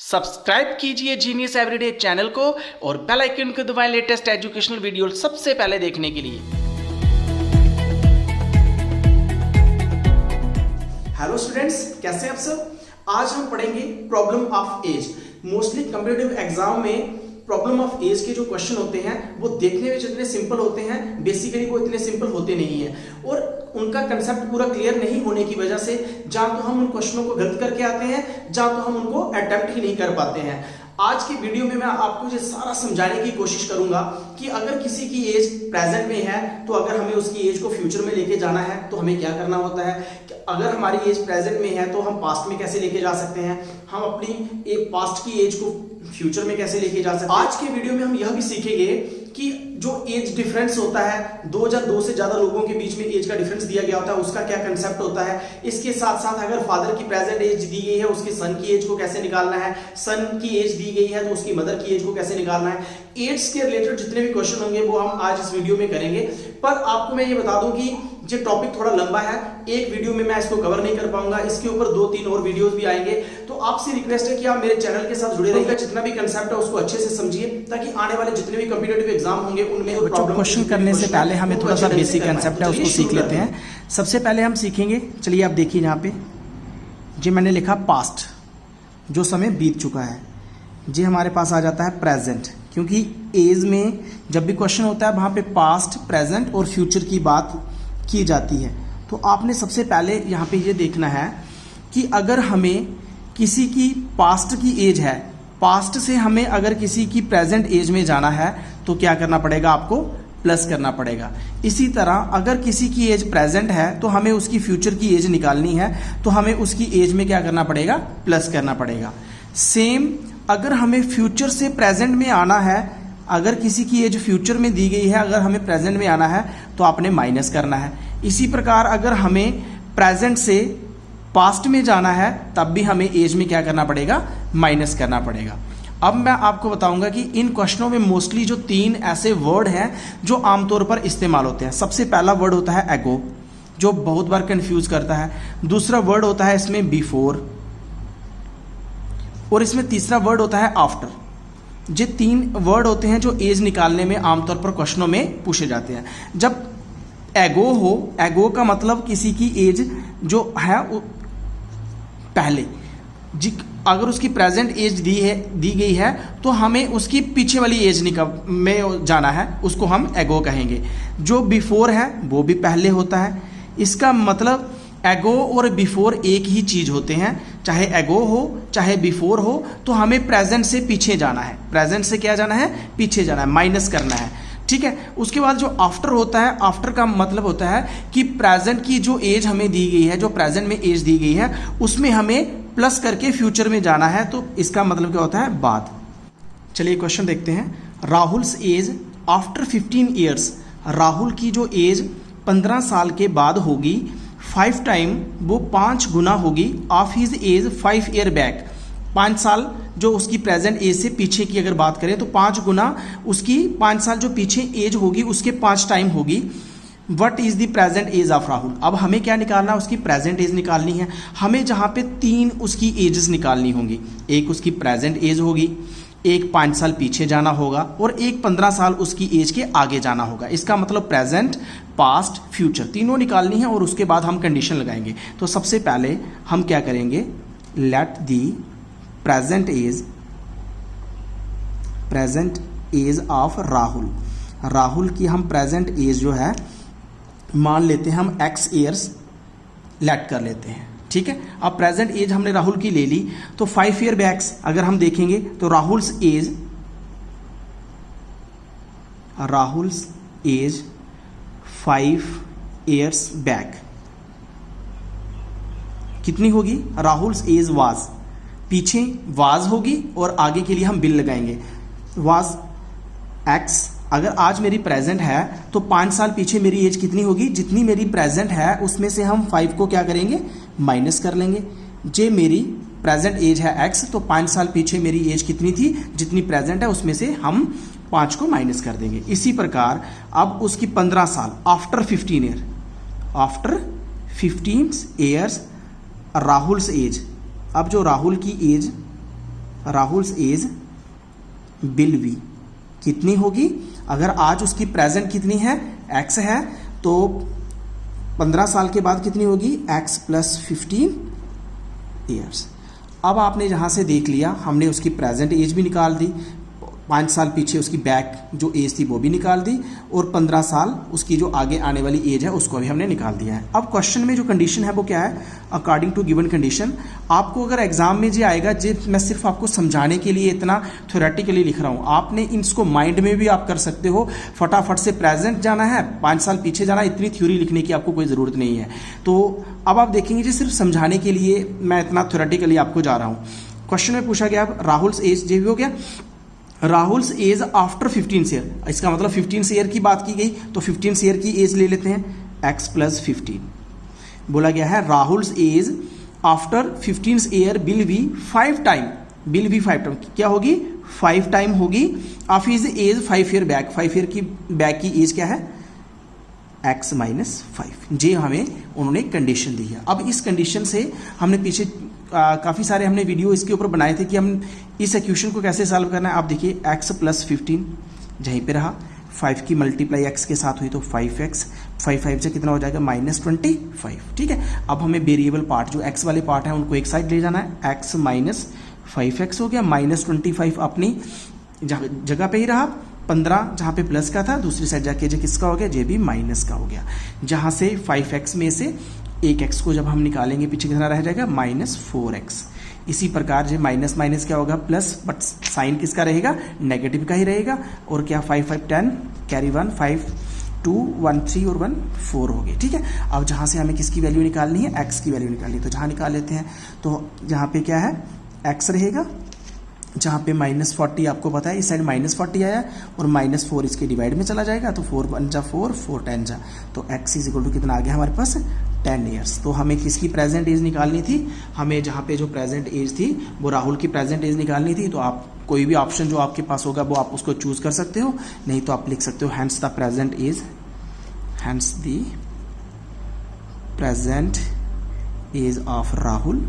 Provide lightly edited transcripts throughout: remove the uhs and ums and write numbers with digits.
Subscribe कीजिए genius everyday channel को और बेल आइकन को दबाएं लेटेस्ट एजुकेशनल वीडियो सबसे पहले देखने के लिए। हेलो स्टूडेंट्स, कैसे हैं आप सब। आज हम पढ़ेंगे problem of age. Mostly competitive exam में प्रॉब्लम ऑफ एज के जो क्वेश्चन होते हैं वो देखने में जितने सिंपल होते हैं बेसिकली वो इतने सिंपल होते नहीं हैं और उनका कंसेप्ट पूरा क्लियर नहीं होने की वजह से जहां तो हम उन क्वेश्चनों को गलत करके आते हैं, जहां तो हम उनको अटेम्प्ट ही नहीं कर पाते हैं। आज की वीडियो में मैं आपको ये सारा समझाने की कोशिश करूंगा कि अगर किसी की एज प्रेजेंट में है तो अगर हमें उसकी एज को फ्यूचर में लेके जाना है तो हमें क्या करना होता है, अगर हमारी एज प्रेजेंट में है तो हम पास्ट में कैसे लेके जा सकते हैं, हम अपनी एक पास्ट की एज को फ्यूचर में कैसे लेके जा सकते हैं। आज के वीडियो में हम यह भी सीखेंगे कि जो एज डिफरेंस होता है, दो या दो से ज्यादा लोगों के बीच में एज का डिफरेंस दिया गया होता है, उसका क्या कंसेप्ट होता है। इसके साथ साथ अगर फादर की प्रेजेंट एज दी गई है उसके सन की एज को कैसे निकालना है, सन की एज दी गई है तो उसकी मदर की एज को कैसे निकालना है। एज के रिलेटेड जितने भी क्वेश्चन होंगे वो हम आज इस वीडियो में करेंगे। पर आपको मैं ये बता दूं कि ये टॉपिक थोड़ा लंबा है, एक वीडियो में मैं इसको कवर नहीं कर पाऊंगा, इसके ऊपर 2-3 और वीडियोस भी आएंगे। तो आपसे रिक्वेस्ट है कि आप मेरे चैनल के साथ जुड़े रहिए, जितना भी कंसेप्ट है उसको अच्छे से समझिए ताकि आने वाले जितने भी कॉम्पिटिटिव एग्जाम होंगे उनमें क्वेश्चन करने से पहले हमें थोड़ा सा बेसिक कंसेप्ट है उसको सीख लेते हैं। सबसे पहले हम सीखेंगे, चलिए आप देखिए यहाँ पे जी मैंने लिखा पास्ट, जो समय बीत चुका है। जी हमारे पास आ जाता है प्रेजेंट, क्योंकि एज में जब भी क्वेश्चन होता है वहाँ पे पास्ट, प्रेजेंट और फ्यूचर की बात की जाती है। तो आपने सबसे पहले यहाँ पे ये देखना है कि अगर हमें किसी की पास्ट की एज है, पास्ट से हमें अगर किसी की प्रेजेंट एज में जाना है तो क्या करना पड़ेगा, आपको प्लस करना पड़ेगा। इसी तरह अगर किसी की एज प्रेजेंट है तो हमें उसकी फ्यूचर की एज निकालनी है तो हमें उसकी एज में क्या करना पड़ेगा, प्लस करना पड़ेगा। सेम अगर हमें फ्यूचर से प्रेजेंट में आना है, अगर किसी की एज फ्यूचर में दी गई है, अगर हमें प्रेजेंट में आना है तो आपने माइनस करना है। इसी प्रकार अगर हमें प्रेजेंट से पास्ट में जाना है तब भी हमें एज में क्या करना पड़ेगा, माइनस करना पड़ेगा। अब मैं आपको बताऊंगा कि इन क्वेश्चनों में मोस्टली जो 3 ऐसे वर्ड हैं जो आमतौर पर इस्तेमाल होते हैं। सबसे पहला वर्ड होता है एगो, जो बहुत बार कंफ्यूज करता है। दूसरा वर्ड होता है इसमें बिफोर, और इसमें तीसरा वर्ड होता है आफ्टर। ये 3 वर्ड होते हैं जो एज निकालने में आमतौर पर क्वेश्चनों में पूछे जाते हैं। जब एगो हो, एगो का मतलब किसी की एज जो है पहले जी, अगर उसकी प्रेजेंट एज दी गई है तो हमें उसकी पीछे वाली एज में जाना है, उसको हम एगो कहेंगे। जो बिफोर है वो भी पहले होता है। इसका मतलब एगो और बिफोर एक ही चीज होते हैं, चाहे एगो हो चाहे बिफोर हो तो हमें प्रेजेंट से पीछे जाना है। प्रेजेंट से क्या जाना है, पीछे जाना है, माइनस करना है, ठीक है। उसके बाद जो आफ्टर होता है, आफ्टर का मतलब होता है कि प्रेजेंट की जो एज हमें दी गई है, जो प्रेजेंट में एज दी गई है उसमें हमें प्लस करके फ्यूचर में जाना है, तो इसका मतलब क्या होता है, बाद। चलिए क्वेश्चन देखते हैं। Rahul's age after 15 years, Rahul की जो एज 15 साल के बाद होगी, 5 टाइम वो 5 गुना होगी of his age 5 year back. 5 साल जो उसकी प्रेजेंट एज से पीछे की अगर बात करें तो 5 गुना उसकी 5 साल जो पीछे एज होगी उसके 5 टाइम होगी। What is the present age of Rahul. अब हमें क्या निकालना है, उसकी प्रेजेंट एज निकालनी है। हमें जहां पे 3 उसकी एजेस निकालनी होंगी, एक उसकी प्रेजेंट एज होगी, एक 5 साल पीछे जाना होगा और एक 15 साल उसकी एज के आगे जाना होगा। इसका मतलब प्रेजेंट, पास्ट, फ्यूचर तीनों निकालनी है और उसके बाद हम कंडीशन लगाएंगे। तो सबसे पहले हम क्या करेंगे, let the present age of Rahul. Rahul की हम प्रेजेंट एज जो है मान लेते हैं, हम x ईयर्स लेट कर लेते हैं, ठीक है। अब प्रेजेंट एज हमने राहुल की ले ली तो 5 ईयर बैक्स अगर हम देखेंगे तो राहुल्स एज 5 ईयर्स बैक कितनी होगी, राहुल्स एज वाज, पीछे वाज होगी और आगे के लिए हम बिल लगाएंगे, वाज x। अगर आज मेरी प्रेजेंट है तो 5 साल पीछे मेरी एज कितनी होगी, जितनी मेरी प्रेजेंट है उसमें से हम 5 को क्या करेंगे, माइनस कर लेंगे। जे मेरी प्रेजेंट एज है x तो 5 साल पीछे मेरी एज कितनी थी, जितनी प्रेजेंट है उसमें से हम 5 को माइनस कर देंगे। इसी प्रकार अब उसकी 15 साल आफ्टर 15 ईयर्स राहुल्स एज। अब जो राहुल की age Rahul's age will be कितनी होगी? अगर आज उसकी प्रेजेंट कितनी है, x है, तो 15 साल के बाद कितनी होगी? x plus 15 years. अब आपने जहाँ से देख लिया, हमने उसकी प्रेजेंट एज भी निकाल दी, 5 साल पीछे उसकी बैक जो एज थी वो भी निकाल दी, और 15 साल उसकी जो आगे आने वाली एज है उसको भी हमने निकाल दिया है। अब क्वेश्चन में जो कंडीशन है वो क्या है? According to given condition. आपको अगर एग्जाम में जो आएगा, जो मैं सिर्फ आपको समझाने के लिए इतना थ्योरेटिकली लिख रहा हूँ, आपने इसको माइंड में भी आप कर सकते हो। फटाफट से प्रेजेंट जाना है, 5 साल पीछे जाना है, इतनी थ्योरी लिखने की आपको कोई ज़रूरत नहीं है। तो अब आप देखेंगे जी, सिर्फ समझाने के लिए मैं इतना थ्योरेटिकली आपको जा रहा हूँ। क्वेश्चन में पूछा गया राहुल्स एज, जो भी हो गया राहुल्स एज आफ्टर 15 ईयर, इसका मतलब 15 ईयर की बात की गई, तो 15 ईयर की एज ले लेते हैं, x प्लस 15। बोला गया है Rahul's age after 15 year will be 5 time, will be 5 time, क्या होगी? 5 टाइम होगी of his age 5 year back. 5 year की बैक की एज क्या है? x minus 5। जे हमें उन्होंने कंडीशन दी है। अब इस कंडीशन से हमने पीछे काफ़ी सारे हमने वीडियो इसके ऊपर बनाए थे कि हम इस इक्वेशन को कैसे सॉल्व करना है। आप देखिए x प्लस 15 यहीं पे रहा, 5 की मल्टीप्लाई x के साथ हुई तो 5x, 5 से कितना हो जाएगा? माइनस 25। ठीक है, अब हमें वेरिएबल पार्ट जो x वाले पार्ट हैं उनको एक साइड ले जाना है। x माइनस 5x हो गया, माइनस 25 अपनी जगह पे ही रहा, 15 जहाँ पे प्लस का था, दूसरी साइड जाके जो किसका हो गया? जे भी माइनस का हो गया। जहाँ से 5x में से एक x को जब हम निकालेंगे पीछे कितना रह जाएगा? Minus 4x। इसी प्रकार जो माइनस माइनस क्या होगा? प्लस, बट साइन किसका रहेगा? नेगेटिव का ही रहेगा। और क्या 5 5 10 कैरी 1 5 2 1 3 और 1 4 हो गए। ठीक है, अब जहाँ से हमें किसकी वैल्यू निकालनी है? x की वैल्यू निकालनी है, तो जहाँ निकाल लेते हैं। तो यहाँ पे क्या है? x रहेगा, जहाँ पे माइनस 40 आपको पता है इस साइड माइनस 40 आया, और माइनस 4 इसके डिवाइड में चला जाएगा, तो 4 1 जा 4 4 10 जा, तो x इज इक्वल टू कितना आ गया हमारे पास? 10 ईयर्स। तो हमें किसकी प्रेजेंट एज निकालनी थी? हमें जहाँ पे जो प्रेजेंट एज थी वो राहुल की प्रेजेंट एज निकालनी थी। तो आप कोई भी ऑप्शन जो आपके पास होगा वो आप उसको चूज कर सकते हो, नहीं तो आप लिख सकते हो hence the present age, hence the present age of Rahul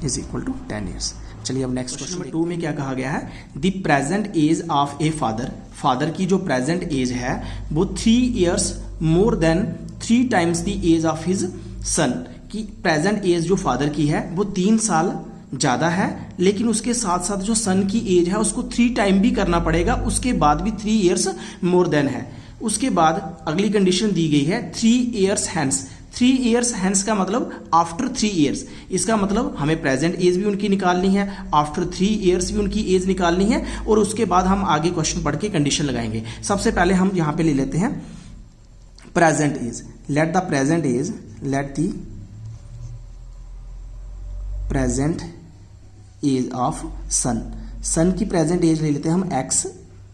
is equal to 10 years. चलिए अब नेक्स्ट क्वेश्चन नंबर 2 में क्या कहा गया है? The present age of a father, father की जो प्रेजेंट एज है वो 3 years more than 3 times the age of his son, की प्रेजेंट एज जो फादर की है वो 3 साल ज़्यादा है, लेकिन उसके साथ साथ जो सन की एज है उसको 3 टाइम भी करना पड़ेगा, उसके बाद भी 3 ईयर्स मोर देन है। उसके बाद अगली कंडीशन दी गई है 3 ईयर्स हैंस। 3 ईयर्स हैंस का मतलब आफ्टर 3 ईयर्स, इसका मतलब हमें प्रेजेंट एज भी उनकी निकालनी है, आफ्टर 3 ईयर्स भी उनकी एज निकालनी है, और उसके बाद हम आगे क्वेश्चन पढ़ के कंडीशन लगाएंगे। सबसे पहले हम यहाँ पे ले लेते हैं present age. Let the present age, let the present age of son, son की प्रेजेंट एज ले लेते हैं हम, x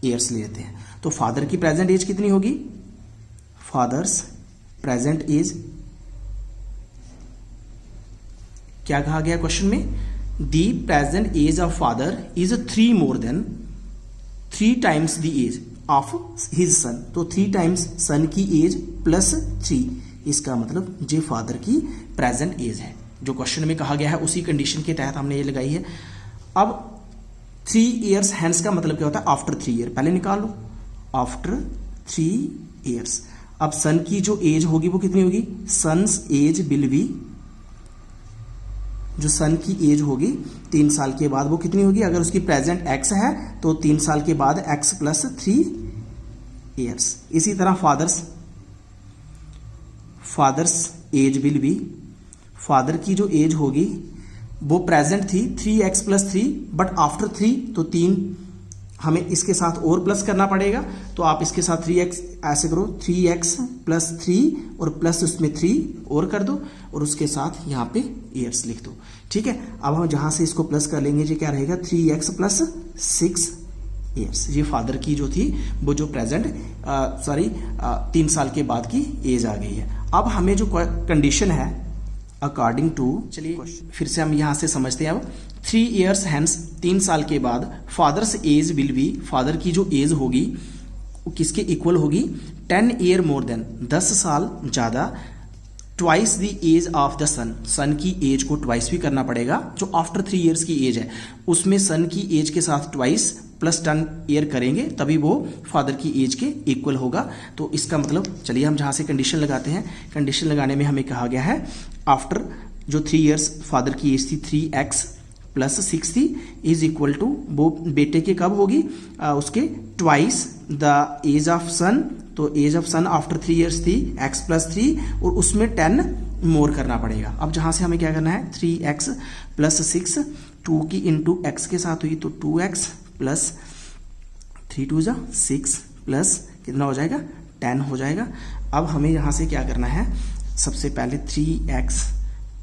ईयर्स ले लेते हैं। तो फादर की प्रेजेंट एज कितनी होगी? फादर्स प्रेजेंट एज क्या कहा गया क्वेश्चन में? The present age of father is 3 more than 3 times the age of his son. तो 3 टाइम्स सन की एज प्लस 3, इसका मतलब जे फादर की प्रेजेंट एज है। जो क्वेश्चन में कहा गया है उसी कंडीशन के तहत हमने ये लगाई है। अब 3 ईयर्स हैंस का मतलब क्या होता है? आफ्टर 3 ईयर, पहले निकाल लो, आफ्टर 3 ईयर्स। अब सन की जो एज होगी वो कितनी होगी? सन्स एज विल बी, जो सन की एज होगी 3 साल के बाद वो कितनी होगी? अगर उसकी प्रेजेंट x है तो 3 साल के बाद x प्लस 3 ईयर्स। इसी तरह father's age will B, father की जो एज होगी वो प्रेजेंट थी 3x प्लस 3, बट आफ्टर 3, तो 3 हमें इसके साथ और प्लस करना पड़ेगा, तो आप इसके साथ 3x ऐसे करो, 3x प्लस 3 और प्लस उसमें 3 और कर दो, और उसके साथ यहाँ पे ईयर्स लिख दो। ठीक है, अब हम जहाँ से इसको प्लस कर लेंगे, ये क्या रहेगा? 3x plus 6 years. ये फादर की जो थी वो जो प्रेजेंट 3 साल के बाद की एज आ गई है। अब हमें जो कंडीशन है अकॉर्डिंग टू, चलिए फिर से हम यहाँ से समझते हैं। अब 3 ईयर्स हैंस, 3 साल के बाद father's age will B, father की जो एज होगी वो किसके इक्वल होगी? 10 ईयर मोर देन, 10 साल ज़्यादा twice the age of the son, son की एज को ट्वाइस भी करना पड़ेगा। जो आफ्टर 3 ईयर्स की एज है उसमें सन की एज के साथ ट्वाइस प्लस 10 ईयर करेंगे तभी वो फादर की एज के इक्वल होगा। तो इसका मतलब चलिए हम जहाँ से कंडीशन लगाते हैं, कंडीशन लगाने में हमें कहा गया है आफ्टर जो 3 ईयर्स फादर की एज थी 3x प्लस 6 थी इज इक्वल टू वो बेटे के कब होगी, उसके twice the age of son. तो age of son after 3 years थी x प्लस 3 और उसमें 10 मोर करना पड़ेगा। अब जहाँ से हमें क्या करना है 3x प्लस 6 2 की इंटू x के साथ हुई तो 2x प्लस 3 2 जा 6 प्लस कितना हो जाएगा 10 हो जाएगा। अब हमें यहाँ से क्या करना है, सबसे पहले 3x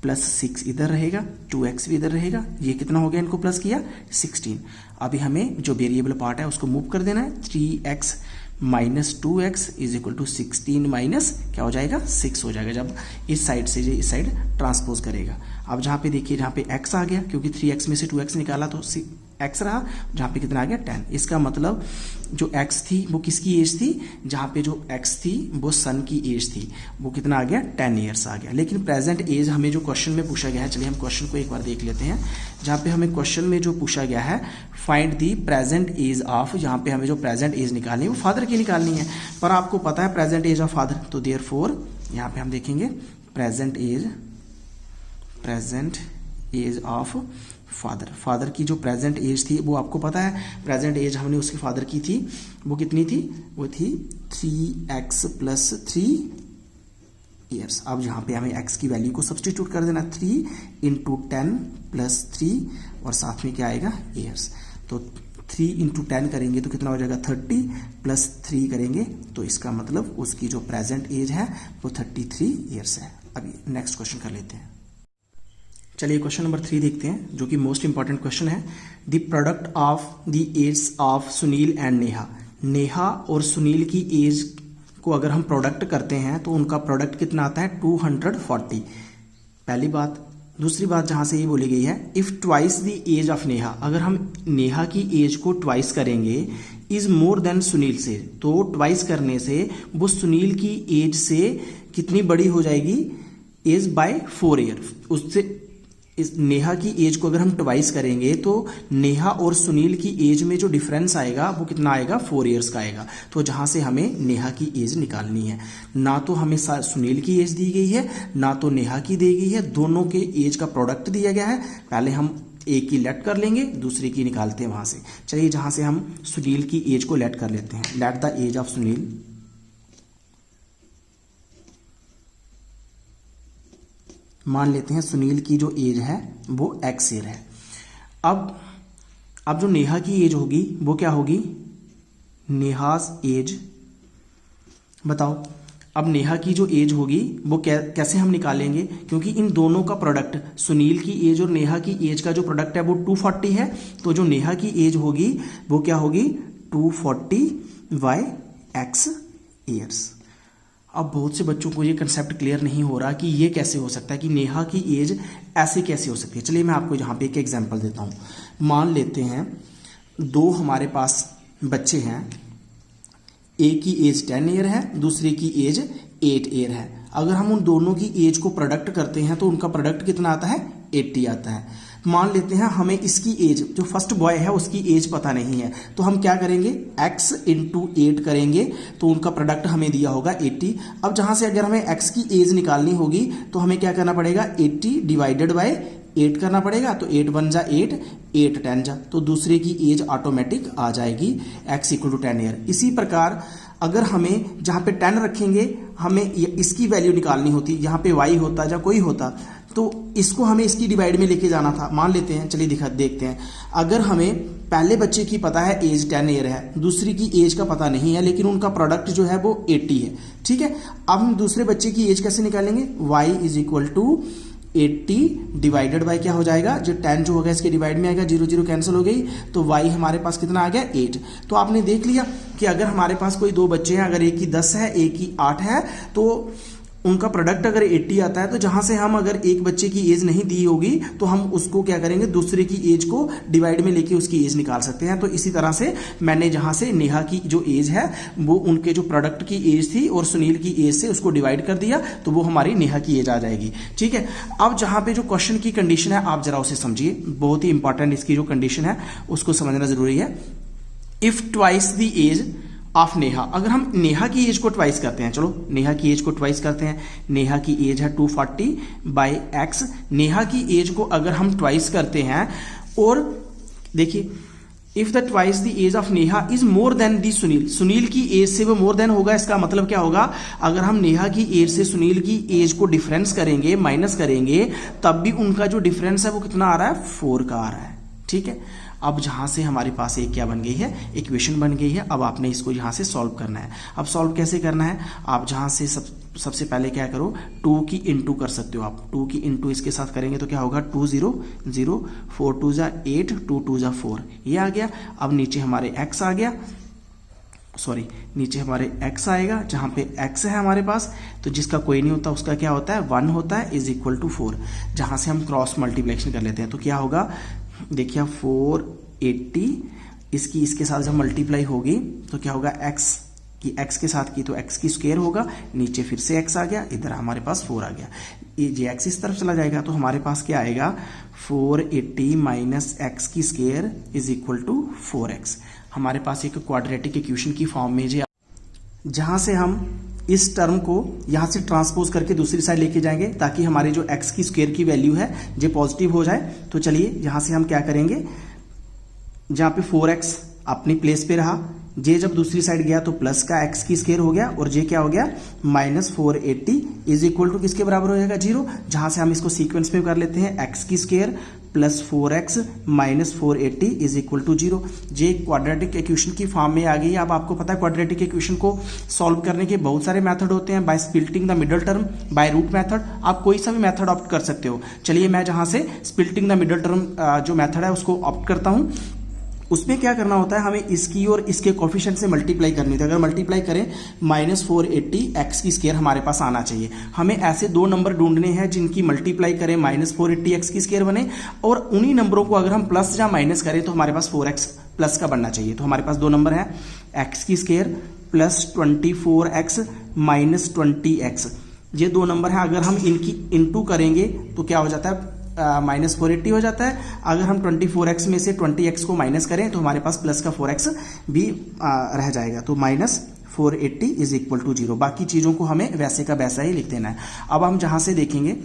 प्लस 6 इधर रहेगा, 2x भी इधर रहेगा, ये कितना हो गया इनको प्लस किया 16। अभी हमें जो वेरिएबल पार्ट है उसको मूव कर देना है, 3x minus 2x is equal to 16 minus क्या हो जाएगा 6 हो जाएगा जब इस साइड से इस साइड ट्रांसपोज करेगा। अब जहाँ पे देखिए जहाँ पे x आ गया क्योंकि 3x में से 2x निकाला तो x रहा, जहाँ पे कितना आ गया 10। इसका मतलब जो x थी वो किसकी एज थी, जहाँ पे जो x थी वो सन की एज थी, वो कितना आ गया 10 ईयर्स आ गया। लेकिन प्रेजेंट एज हमें जो क्वेश्चन में पूछा गया है, चलिए हम क्वेश्चन को एक बार देख लेते हैं। जहाँ पे हमें क्वेश्चन में जो पूछा गया है find the present age of, यहाँ पे हमें जो प्रेजेंट एज निकालनी है वो फादर की निकालनी है, पर आपको पता है प्रेजेंट एज ऑफ फादर, तो देयरफॉर यहाँ पे हम देखेंगे present age of father. Father की जो प्रेजेंट एज थी वो आपको पता है, प्रेजेंट एज हमने उसके फादर की थी वो कितनी थी, वो थी 3x प्लस 3 ईयर्स। अब यहाँ पे हमें x की वैल्यू को सब्सटीट्यूट कर देना, 3 इंटू 10 प्लस 3 और साथ में क्या आएगा ईयर्स। तो 3 इंटू 10 करेंगे तो कितना हो जाएगा 30 प्लस 3 करेंगे तो इसका मतलब उसकी जो प्रेजेंट एज है वो 33 ईयर्स है। अभी नेक्स्ट क्वेश्चन कर लेते हैं। चलिए क्वेश्चन नंबर 3 देखते हैं जो कि मोस्ट इंपॉर्टेंट क्वेश्चन है। The product of the age of Sunil and Neha, Neha और सुनील की एज को अगर हम प्रोडक्ट करते हैं तो उनका प्रोडक्ट कितना आता है 240। पहली बात। दूसरी बात जहां से ये बोली गई है if twice the age of Neha, अगर हम नेहा की एज को ट्वाइस करेंगे इज मोर देन सुनील से, तो ट्वाइस करने से वो सुनील की एज से कितनी बड़ी हो जाएगी, एज बाय 4 ईयर। उससे इस नेहा की एज को अगर हम ट्वाइस करेंगे तो नेहा और सुनील की एज में जो डिफरेंस आएगा वो कितना आएगा 4 ईयर्स का आएगा। तो जहां से हमें नेहा की एज निकालनी है, ना तो हमें सुनील की एज दी गई है ना तो नेहा की दी गई है, दोनों के एज का प्रोडक्ट दिया गया है। पहले हम एक की लेट कर लेंगे, दूसरे की निकालते हैं वहां से। चलिए जहां से हम सुनील की एज को लेट कर लेते हैं, let the age of Sunil. मान लेते हैं सुनील की जो एज है वो x ईयर है। अब जो नेहा की एज होगी वो क्या होगी, नेहाज एज। बताओ अब नेहा की जो एज होगी वो कैसे हम निकालेंगे, क्योंकि इन दोनों का प्रोडक्ट सुनील की एज और नेहा की एज का जो प्रोडक्ट है वो 240 है, तो जो नेहा की एज होगी वो क्या होगी 240 बाय x ईयर्स। अब बहुत से बच्चों को ये कंसेप्ट क्लियर नहीं हो रहा कि ये कैसे हो सकता है कि नेहा की एज ऐसे कैसे हो सकती है। चलिए मैं आपको यहाँ पे एक एग्जांपल देता हूँ। मान लेते हैं 2 हमारे पास बच्चे हैं, एक की एज 10 ईयर है, दूसरे की एज 8 ईयर है। अगर हम उन दोनों की एज को प्रोडक्ट करते हैं तो उनका प्रोडक्ट कितना आता है 80 आता है। मान लेते हैं हमें इसकी एज, जो फर्स्ट बॉय है उसकी एज पता नहीं है, तो हम क्या करेंगे x इंटू 8 करेंगे तो उनका प्रोडक्ट हमें दिया होगा 80। अब जहां से अगर हमें x की एज निकालनी होगी तो हमें क्या करना पड़ेगा 80 डिवाइडेड बाय 8 करना पड़ेगा। तो 8 1 जा 8, 8 10 जा, तो दूसरे की एज ऑटोमेटिक आ जाएगी x इक्वल टू 10 ईयर। इसी प्रकार अगर हमें जहाँ पे 10 रखेंगे हमें इसकी वैल्यू निकालनी होती, यहाँ पे y होता या कोई होता तो इसको हमें इसकी डिवाइड में लेके जाना था। मान लेते हैं, चलिए देखते हैं, अगर हमें पहले बच्चे की पता है एज 10 ईयर है, दूसरी की एज का पता नहीं है, लेकिन उनका प्रोडक्ट जो है वो 80 है, ठीक है। अब हम दूसरे बच्चे की एज कैसे निकालेंगे, y is equal to 80 divided by क्या हो जाएगा, जो 10 जो होगा इसके डिवाइड में आएगा, 0 0 कैंसिल हो गई, तो y हमारे पास कितना आ गया 8। तो आपने देख लिया कि अगर हमारे पास कोई 2 बच्चे हैं, अगर एक की 10 है एक की 8 है, तो उनका प्रोडक्ट अगर 80 आता है तो जहां से हम अगर एक बच्चे की एज नहीं दी होगी तो हम उसको क्या करेंगे, दूसरे की एज को डिवाइड में लेके उसकी एज निकाल सकते हैं। तो इसी तरह से मैंने जहां से नेहा की जो एज है वो उनके जो प्रोडक्ट की एज थी और सुनील की एज से उसको डिवाइड कर दिया तो वो हमारी नेहा की एज आ जाएगी। ठीक है, अब जहां पे जो क्वेश्चन की कंडीशन है आप जरा उसे समझिए, बहुत ही इंपॉर्टेंट इसकी जो कंडीशन है उसको समझना जरूरी है। If twice the age of Neha, अगर हम नेहा की एज को ट्वाइस करते हैं, चलो नेहा की एज को ट्वाइस करते हैं। नेहा की एज है 240 बाई एक्स। नेहा की एज को अगर हम ट्वाइस करते हैं और देखिए if the twice the age of Neha is more than the Sunil, Sunil की एज से वो मोर देन होगा। इसका मतलब क्या होगा, अगर हम नेहा की एज से सुनील की एज को डिफरेंस करेंगे, माइनस करेंगे, तब भी उनका जो डिफरेंस है वो कितना आ रहा है, 4 का आ रहा है। ठीक है, अब जहां से हमारे पास एक क्या बन गई है, इक्वेशन बन गई है। अब आपने इसको यहां से सॉल्व करना है। अब सॉल्व कैसे करना है, आप जहां से सबसे पहले क्या करो, 2 की इंटू कर सकते हो आप। 2 की इंटू इसके साथ करेंगे तो क्या होगा, 2 0 0 4 2 जा 8 2 2 जा 4, ये आ गया। अब नीचे हमारे x आ गया, सॉरी नीचे हमारे x आएगा, जहां पे x है हमारे पास, तो जिसका कोई नहीं होता उसका क्या होता है, 1 होता है, इज इक्वल टू 4। जहां से हम क्रॉस मल्टीप्लिकेशन कर लेते हैं तो क्या होगा, देखिए 480 इसकी इसके साथ जब मल्टीप्लाई होगी तो क्या होगा, x की x के साथ की तो x की स्क्वायर होगा, नीचे फिर से x आ गया, इधर हमारे पास 4 आ गया, ये x इस तरफ चला जाएगा तो हमारे पास क्या आएगा, 480 माइनस x की square is equal to 4x। हमारे पास एक क्वाड्रेटिक इक्वेशन की फॉर्म में जहां से हम इस टर्म को यहां से ट्रांसपोज करके दूसरी साइड लेके जाएंगे ताकि हमारे जो x की स्क्वायर की वैल्यू है जो पॉजिटिव हो जाए। तो चलिए यहां से हम क्या करेंगे, जहां पे 4x अपनी प्लेस पे रहा, जे जब दूसरी साइड गया तो प्लस का x की स्क्वायर हो गया और जे क्या हो गया, माइनस 480 इज इक्वल टू किसके बराबर हो जाएगा, 0। जहां से हम इसको सीक्वेंस में कर लेते हैं, x की square plus 4x minus 480 is equal to 0। जे क्वाड्रेटिक इक्वेशन की फॉर्म में आ गई है। अब आपको पता है क्वाड्रेटिक इक्वेशन को सॉल्व करने के बहुत सारे मेथड होते हैं, by splitting the middle term, by root method, आप कोई सा भी मेथड ऑप्ट कर सकते हो। चलिए मैं जहां से स्प्लिटिंग द मिडल टर्म जो मेथड है उसको ऑप्ट करता हूं। उसमें क्या करना होता है, हमें इसकी और इसके कोफिशिएंट से मल्टीप्लाई करनी होती है। अगर मल्टीप्लाई करें माइनस 480 एक्स की स्क्वायर हमारे पास आना चाहिए। हमें ऐसे 2 नंबर ढूंढने हैं जिनकी मल्टीप्लाई करें माइनस 480 एक्स की स्क्वायर बने, और उन्हीं नंबरों को अगर हम प्लस या माइनस करें तो हमारे पास 4x प्लस का बनना चाहिए। तो हमारे पास 2 नंबर है, एक्स की square plus 24x minus 20x, ये 2 नंबर हैं। अगर हम इनकी इंटू करेंगे तो क्या हो जाता है, माइनस 480 हो जाता है। अगर हम 24x में से 20x को माइनस करें तो हमारे पास प्लस का 4x भी रह जाएगा, तो माइनस 480 इज इक्वल टू 0। बाकी चीज़ों को हमें वैसे का वैसा ही लिख देना है। अब हम जहां से देखेंगे,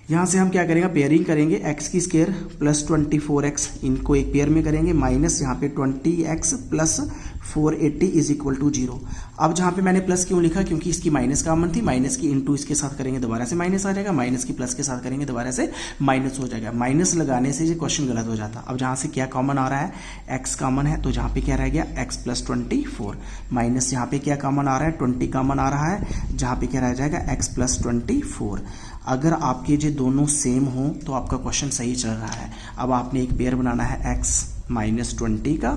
यहाँ से हम क्या करेंगे, पेयरिंग करेंगे, x की स्क्वायर प्लस 24x, इनको एक पेयर में करेंगे, माइनस यहाँ पे 20x plus 480 is equal to 0। अब जहाँ पे मैंने प्लस क्यों लिखा, क्योंकि इसकी माइनस कॉमन थी, माइनस की इंटू इसके साथ करेंगे दोबारा से माइनस आ जाएगा, माइनस की प्लस के साथ करेंगे दोबारा से माइनस हो जाएगा। माइनस लगाने से ये क्वेश्चन गलत हो जाता। अब जहाँ से क्या कॉमन आ रहा है, x कॉमन है, तो जहाँ पे क्या रह गया, x प्लस 24, माइनस यहाँ पे क्या कॉमन आ रहा है, 20 कॉमन आ रहा है, जहाँ पे क्या रह जाएगा, x प्लस 24। अगर आपके जो दोनों सेम हो तो आपका क्वेश्चन सही चल रहा है। अब आपने एक पेयर बनाना है x माइनस 20 का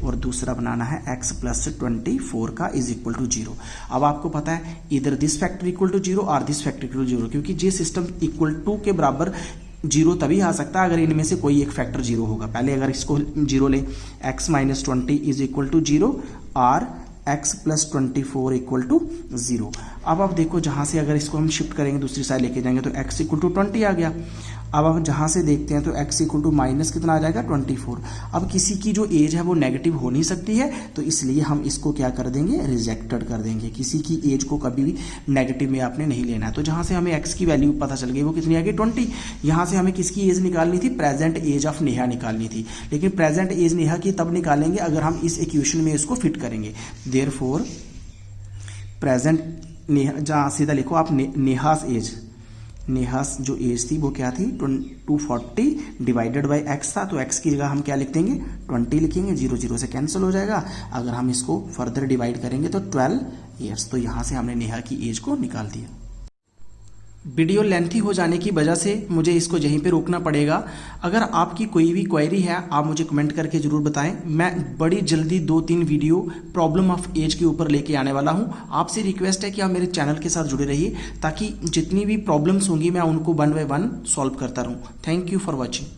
और दूसरा बनाना है x प्लस 24 का इज इक्वल टू 0। अब आपको पता है इधर दिस फैक्टर इक्वल टू 0 और दिस फैक्टर इक्वल टू 0, क्योंकि जे सिस्टम इक्वल टू के बराबर 0 तभी आ सकता है अगर इनमें से कोई एक फैक्टर 0 होगा। पहले अगर इसको 0 ले, x minus 20 is equal to 0 और x प्लस 24 इक्वल टू 0। अब आप देखो जहां से अगर इसको हम शिफ्ट करेंगे दूसरी साइड लेके जाएंगे तो x इक्वल टू 20 आ गया। अब हम जहां से देखते हैं तो x इक्वल टू माइनस कितना आ जाएगा, 24। अब किसी की जो एज है वो नेगेटिव हो नहीं सकती है, तो इसलिए हम इसको क्या कर देंगे, रिजेक्टेड कर देंगे। किसी की एज को कभी भी नेगेटिव में आपने नहीं लेना है। तो जहां से हमें x की वैल्यू पता चल गई वो कितनी आ गई, 20। यहाँ से हमें किसकी एज निकालनी थी, प्रेजेंट एज ऑफ नेहा निकालनी थी। लेकिन प्रेजेंट एज नेहा की तब निकालेंगे अगर हम इस इक्वेशन में इसको फिट करेंगे। देयरफॉर प्रेजेंट नेहा, जहाँ सीधा लिखो आप नेहास एज, नेहास जो एज थी वो क्या थी, 240 डिवाइडेड बाई x था, तो x की जगह हम क्या लिख देंगे, 20 लिखेंगे, 0 0 से कैंसिल हो जाएगा। अगर हम इसको फर्दर डिवाइड करेंगे तो 12 ईयर्स। तो यहाँ से हमने नेहा की एज को निकाल दिया। वीडियो लेंथी हो जाने की वजह से मुझे इसको यहीं पे रोकना पड़ेगा। अगर आपकी कोई भी क्वेरी है आप मुझे कमेंट करके ज़रूर बताएं। मैं बड़ी जल्दी 2-3 वीडियो प्रॉब्लम ऑफ एज के ऊपर लेके आने वाला हूं। आपसे रिक्वेस्ट है कि आप मेरे चैनल के साथ जुड़े रहिए ताकि जितनी भी प्रॉब्लम्स होंगी मैं उनको 1 बाय 1 सॉल्व करता रहूं। Thank you for watching.